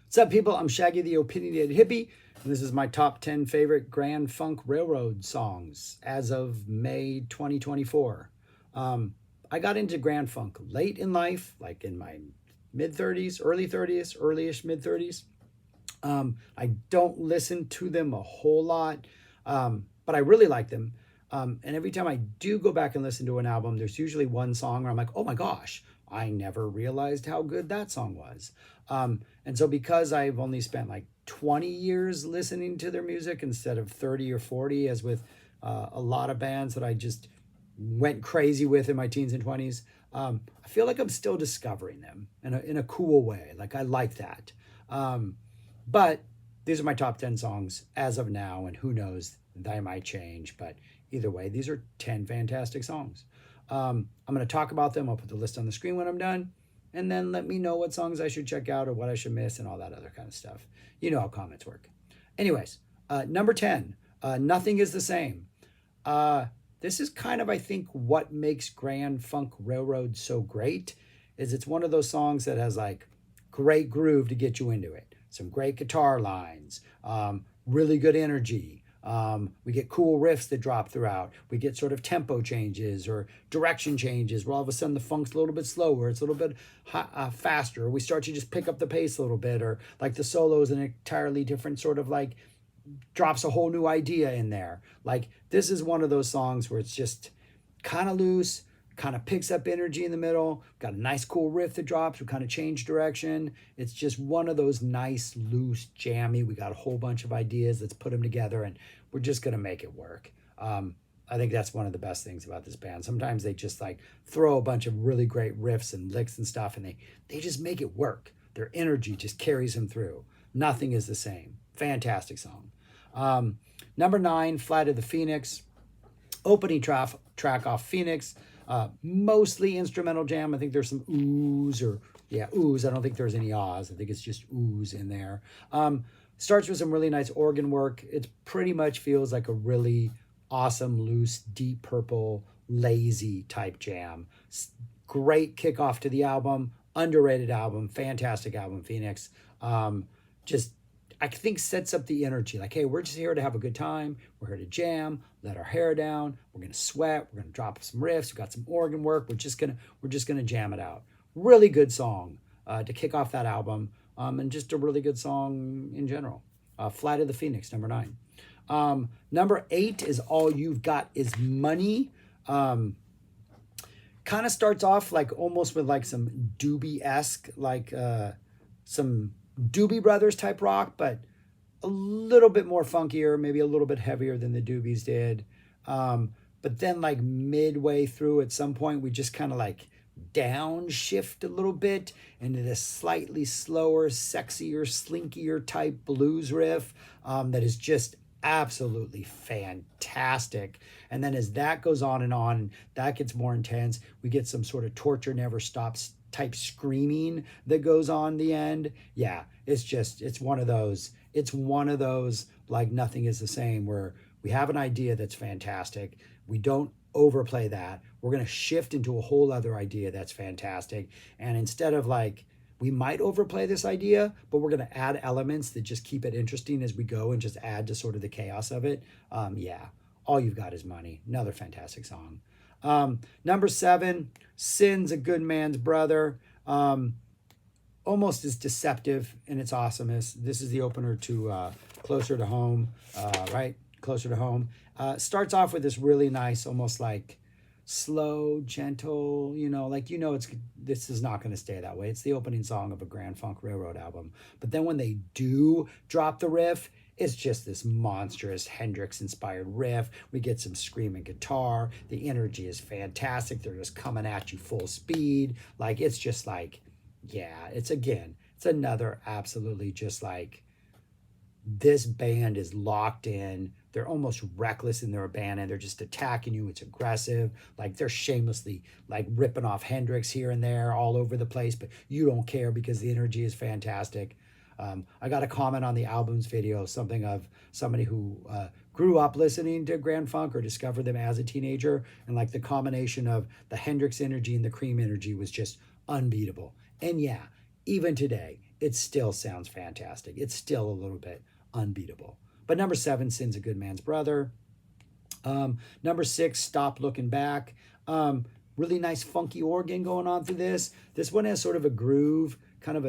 What's up, people? I'm Shaggy the Opinionated Hippie, and this is my top 10 favorite Grand Funk Railroad songs as of May 2024. I got into Grand Funk late in life, like in my mid 30s, early 30s, earlyish mid 30s. I don't listen to them a whole lot, but I really like them. And every time I do go back and listen to an album, there's usually one song where I'm like, oh my gosh, I never realized how good that song was. And so because I've only spent like 20 years listening to their music instead of 30 or 40, as with a lot of bands that I just went crazy with in my teens and 20s, I feel like I'm still discovering them in a cool way. Like I like that. But these are my top 10 songs as of now, and who knows, they might change. But either way, these are 10 fantastic songs. I'm going to talk about them. I'll put the list on the screen when I'm done. And then let me know what songs I should check out or what I should miss and all that other kind of stuff. You know how comments work. Anyways, number 10, Nothing is the Same. This is kind of, I think, what makes Grand Funk Railroad so great is it's one of those songs that has like great groove to get you into it. Some great guitar lines, really good energy. We get cool riffs that drop throughout. We get sort of tempo changes or direction changes where all of a sudden the funk's a little bit slower, it's a little bit faster. We start to just pick up the pace a little bit, or like the solos an entirely different sort of like drops a whole new idea in there. Like this is one of those songs where it's just kind of loose, kind of picks up energy in the middle, got a nice cool riff that drops, we kind of change direction. It's just one of those nice, loose, jammy, we got a whole bunch of ideas, let's put them together and we're just going to make it work. I think that's one of the best things about this band. Sometimes they just like throw a bunch of really great riffs and licks and stuff and they just make it work. Their energy just carries them through. Nothing is the Same. Fantastic song. Number 9, Flight of the Phoenix. Opening track off Phoenix. Mostly instrumental jam. I think there's some oohs oohs. I don't think there's any ahs. I think it's just oohs in there. Starts with some really nice organ work. It pretty much feels like a really awesome, loose, Deep Purple, lazy type jam. Great kickoff to the album. Underrated album. Fantastic album, Phoenix. Just I think sets up the energy. Like, hey, we're just here to have a good time. We're here to jam, let our hair down. We're gonna sweat. We're gonna drop some riffs. We got some organ work. We're just gonna jam it out. Really good song to kick off that album, and just a really good song in general. Flight of the Phoenix, number 9. Number 8 is All You've Got Is Money. Kind of starts off like almost with like some Doobie-esque, like some Doobie Brothers type rock, but a little bit more funkier, maybe a little bit heavier than the Doobies did. But then like midway through at some point, we just kind of like downshift a little bit into this slightly slower, sexier, slinkier type blues riff that is just absolutely fantastic. And then as that goes on and that gets more intense, we get some sort of Torture Never Stops type screaming that goes on the end. Yeah, it's one of those like Nothing is the Same, where we have an idea that's fantastic. We don't overplay that. We're going to shift into a whole other idea that's fantastic. And instead of like, we might overplay this idea, but we're going to add elements that just keep it interesting as we go and just add to sort of the chaos of it. Yeah, All You've Got Is Money. Another fantastic song. Number 7, Sin's a Good Man's Brother. Almost as deceptive in its awesomeness. This is the opener to Closer to Home, right? Closer to Home. Starts off with this really nice, almost like slow, gentle, this is not going to stay that way. It's the opening song of a Grand Funk Railroad album. But then when they do drop the riff, it's just this monstrous Hendrix-inspired riff. We get some screaming guitar. The energy is fantastic. They're just coming at you full speed. Like, it's just like, yeah, it's another absolutely just like, this band is locked in. They're almost reckless in their abandon. They're just attacking you. It's aggressive. Like they're shamelessly like ripping off Hendrix here and there all over the place, but you don't care because the energy is fantastic. I got a comment on the album's video, something of somebody who grew up listening to Grand Funk or discovered them as a teenager. And like the combination of the Hendrix energy and the Cream energy was just unbeatable. And yeah, even today, it still sounds fantastic. It's still a little bit unbeatable. But number 7, Sin's a Good Man's Brother. Number 6, Stop Looking Back. Really nice funky organ going on through this. This one has sort of a groove, kind of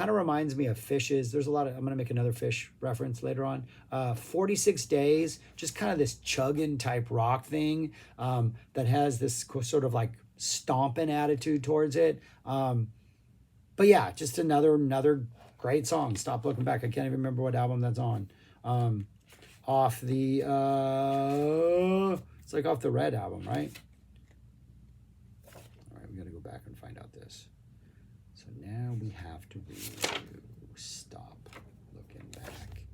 reminds me of Fish's. There's a lot of, I'm going to make another Fish reference later on. 46 Days, just kind of this chugging type rock thing that has this sort of like stomping attitude towards it. But yeah, just another great song. Stop Looking Back. I can't even remember what album that's on. Off the, it's like off the Red album, right? All right, we got to go back and find out this. So now we have to review Stop Looking Back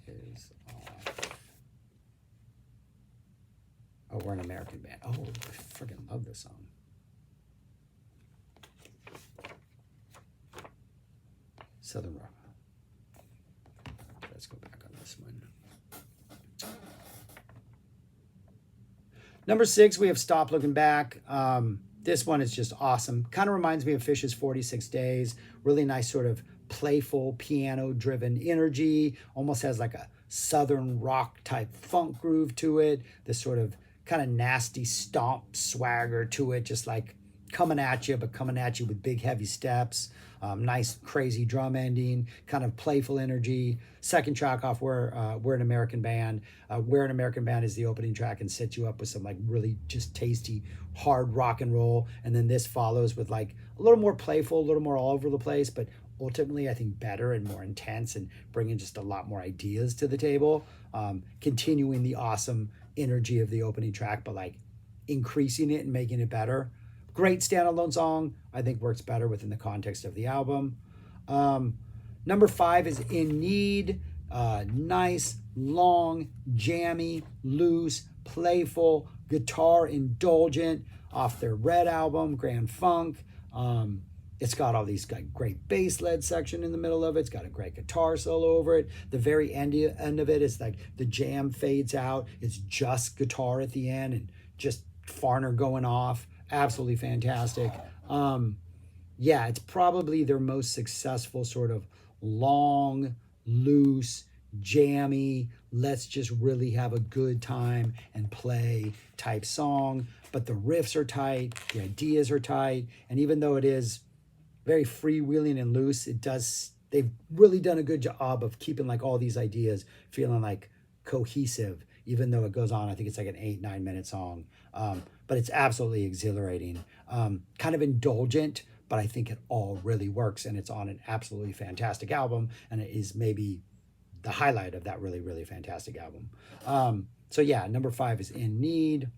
is off. Oh, We're an American Band. Oh, I freaking love this song. Southern Rock. Let's go back on this one. Number 6, we have Stop Looking Back. This one is just awesome. Kind of reminds me of Fish's 46 Days. Really nice sort of playful piano-driven energy. Almost has like a southern rock type funk groove to it. This sort of kind of nasty stomp swagger to it. Just like coming at you, but coming at you with big heavy steps. Nice crazy drum ending, kind of playful energy. Second track off, We're an American Band. We're an American Band is the opening track and sets you up with some like really just tasty hard rock and roll. And then this follows with like a little more playful, a little more all over the place, but ultimately I think better and more intense and bringing just a lot more ideas to the table. Continuing the awesome energy of the opening track, but like increasing it and making it better. Great standalone song. I think works better within the context of the album. Number 5 is In Need. Nice, long, jammy, loose, playful, guitar indulgent off their Red album, Grand Funk. It's got all these like great bass led section in the middle of it. It's got a great guitar solo over it. The very end of it is like the jam fades out. It's just guitar at the end and just Farner going off. Absolutely fantastic. Yeah, it's probably their most successful sort of long, loose, jammy, let's just really have a good time and play type song. But the riffs are tight, the ideas are tight, and even though it is very freewheeling and loose, they've really done a good job of keeping like all these ideas feeling like cohesive, even though it goes on, I think it's like an 8-9 minute song. But it's absolutely exhilarating, kind of indulgent, but I think it all really works, and it's on an absolutely fantastic album, and it is maybe the highlight of that really, really fantastic album. So yeah, number 5 is In Need.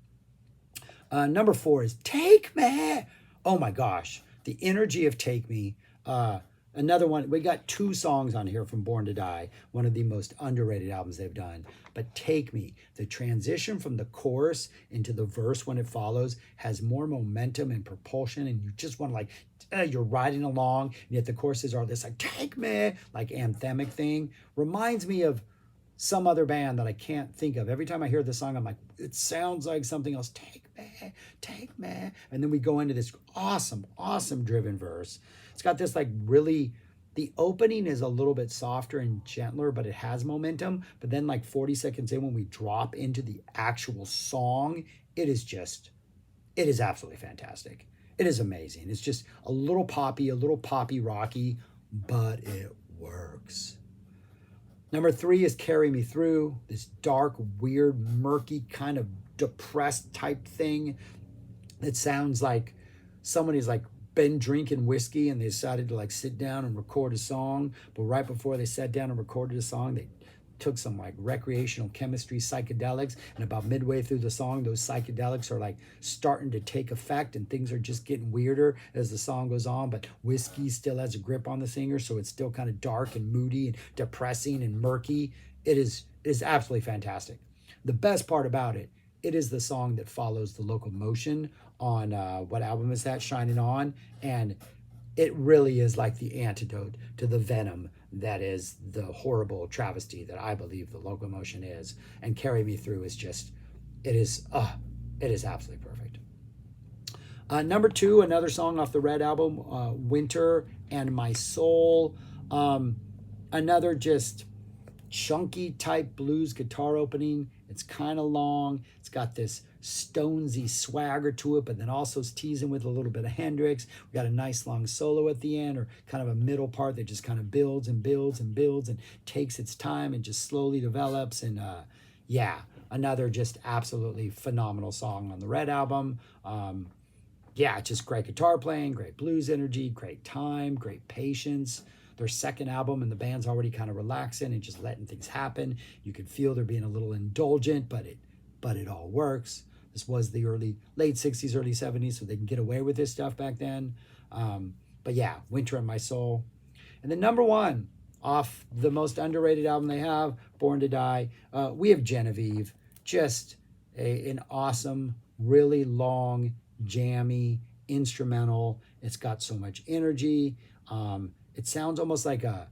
Number 4 is Take Me. Oh my gosh, the energy of Take Me. Another one, we got 2 songs on here from Born to Die, one of the most underrated albums they've done. But Take Me, the transition from the chorus into the verse when it follows has more momentum and propulsion, and you just want to like, you're riding along, and yet the choruses are this like, take me, like anthemic thing. Reminds me of some other band that I can't think of. Every time I hear this song, I'm like, it sounds like something else. Take me. And then we go into this awesome, awesome driven verse. It's got this like really, the opening is a little bit softer and gentler, but it has momentum. But then like 40 seconds in, when we drop into the actual song, it is absolutely fantastic. It is amazing. It's just a little poppy rocky, but it works. Number 3 is Carry Me Through, this dark, weird, murky, kind of depressed type thing. It sounds like someone is like been drinking whiskey and they decided to like sit down and record a song. But right before they sat down and recorded a song, they took some like recreational chemistry psychedelics, and about midway through the song, those psychedelics are like starting to take effect and things are just getting weirder as the song goes on, but whiskey still has a grip on the singer, so it's still kind of dark and moody and depressing and murky. It is absolutely fantastic. The best part about it is the song that follows the Locomotion on what album is that? Shining On. And it really is like the antidote to the venom that is the horrible travesty that I believe the Locomotion is. And Carry Me Through is just, it is absolutely perfect. Number two, another song off the Red album, Winter and My Soul. Another just chunky type blues guitar opening. It's kind of long. It's got this Stonesy swagger to it, but then also it's teasing with a little bit of Hendrix. We got a nice long solo at the end, or kind of a middle part that just kind of builds and builds and builds and takes its time and just slowly develops. And yeah, another just absolutely phenomenal song on the Red album. Yeah, just great guitar playing, great blues energy, great time, great patience. Their second album, and the band's already kind of relaxing and just letting things happen. You can feel they're being a little indulgent, but it all works. This was the late 60s, early 70s, so they can get away with this stuff back then. But yeah, Winter in My Soul. And then number one, off the most underrated album they have, Born to Die, we have Genevieve. Just an awesome, really long, jammy instrumental. It's got so much energy. It sounds almost like a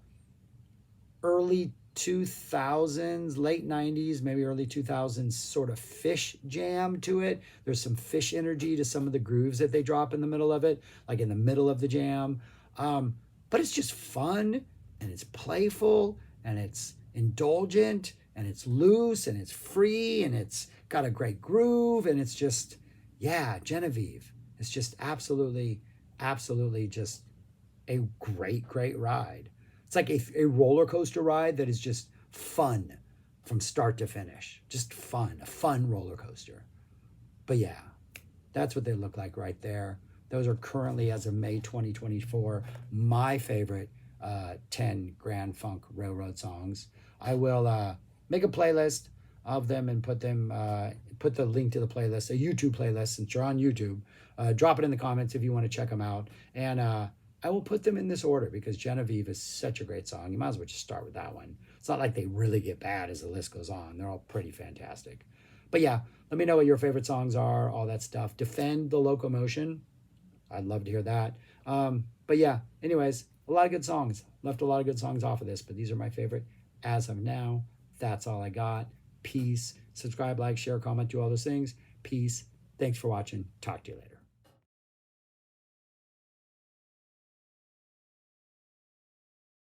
early 2000s, late 90s, maybe early 2000s sort of Fish jam to it. There's some Fish energy to some of the grooves that they drop in the middle of it, like in the middle of the jam. But it's just fun, and it's playful, and it's indulgent, and it's loose, and it's free, and it's got a great groove, and it's just, yeah, Genevieve. It's just absolutely just a great ride. It's like a roller coaster ride that is just fun from start to finish. Just fun, a fun roller coaster. But yeah, that's what they look like right there. Those are currently, as of May 2024, my favorite 10 Grand Funk Railroad songs. I will make a playlist of them and put the link to the playlist, a YouTube playlist, since you're on YouTube. Drop it in the comments if you want to check them out. And I will put them in this order because Genevieve is such a great song. You might as well just start with that one. It's not like they really get bad as the list goes on. They're all pretty fantastic. But yeah, let me know what your favorite songs are, all that stuff. Defend the Locomotion. I'd love to hear that. But yeah, anyways, a lot of good songs. Left a lot of good songs off of this, but these are my favorite as of now. That's all I got. Peace. Subscribe, like, share, comment, do all those things. Peace. Thanks for watching. Talk to you later.